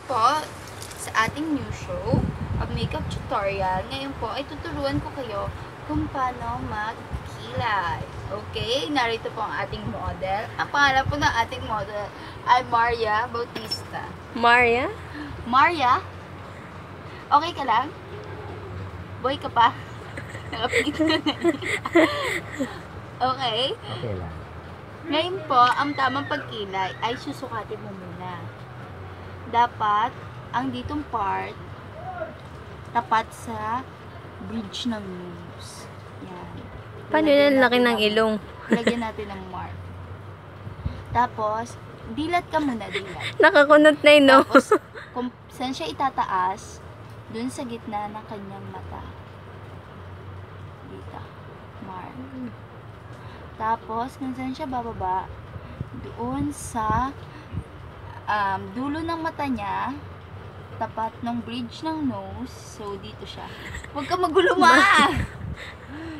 po sa ating new show, a makeup tutorial. Ngayon po ay tuturuan ko kayo kung paano magkilay. Okay? Narito po ang ating model. Ang pangalan po ng ating model ay Maria Bautista. Maria? Maria? Okay ka lang? Boy ka pa? Nakapigit ka na. Okay? Okay lang. Ngayon po, ang tamang pagkilay ay susukatin mo muna. Dapat, ang ditong part, tapat sa bridge ng nose. Yan. Paano yan laki ng ilong? Lagyan natin ng mark. Tapos, dilat ka muna, dilat. Nakakunot na yun, no? Tapos, kung saan siya itataas, dun sa gitna ng kanyang mata. Dito. Mark. Tapos, kung saan siya bababa, doon sa dulo ng mata niya, tapat ng bridge ng nose. So, dito siya. Huwag ka magulo, ma!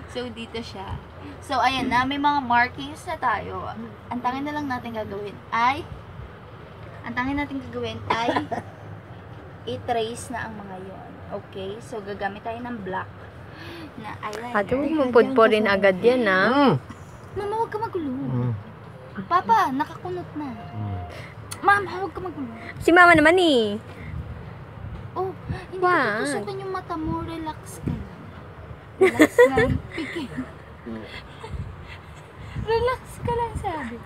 So, dito siya. So, ayan na. May mga markings na tayo. Ang tangin na lang natin gagawin ay i-trace na ang mga yon. Okay? So, gagamit tayo ng black na eyeliner. Ate, huwag mong pudpurin agad yan, ha? Mama, huwag ka magulo. Papa, nakakunot na. Mama, huwag ka magulo. Si mama naman, eh. Oh, hindi Wag. ko tutusukan yung mata mo. Relax ka lang. Relax lang. Pikit. Relax ka lang, sabi.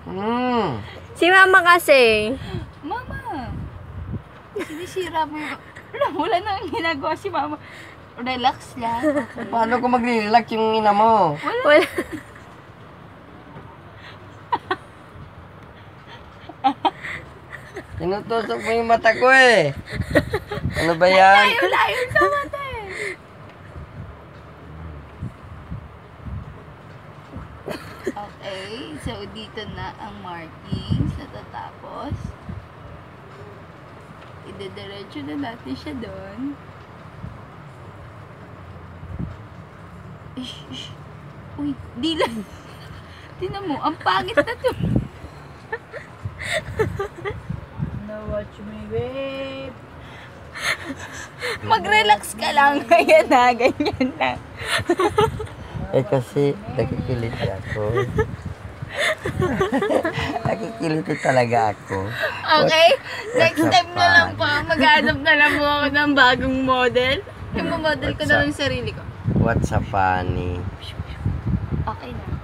Ano? Si mama kasi. Mama! Sinisira mo yung... Wala na ang ginagawa si mama. Relax lang. Okay. Paano ko mag-relax yung ina mo? Wala. Tinutusok mo yung mata ko eh. Ano ba yan? Layo sa mata eh. Okay, so dito na ang markings. Natatapos. Idediretso na natin siya doon. Ish. Uy, di lang. Tingnan mo, ang pangit na to. Now watch me, babe. Mag-relax ka lang. Ayan na, ganyan na. Eh kasi nakikiliti ako. Nakikiliti talaga ako. Okay? Next time na lang po, maghanap na lang po ako ng bagong model. Yung model ko na lang yung sarili ko. What's a funny? Okay na.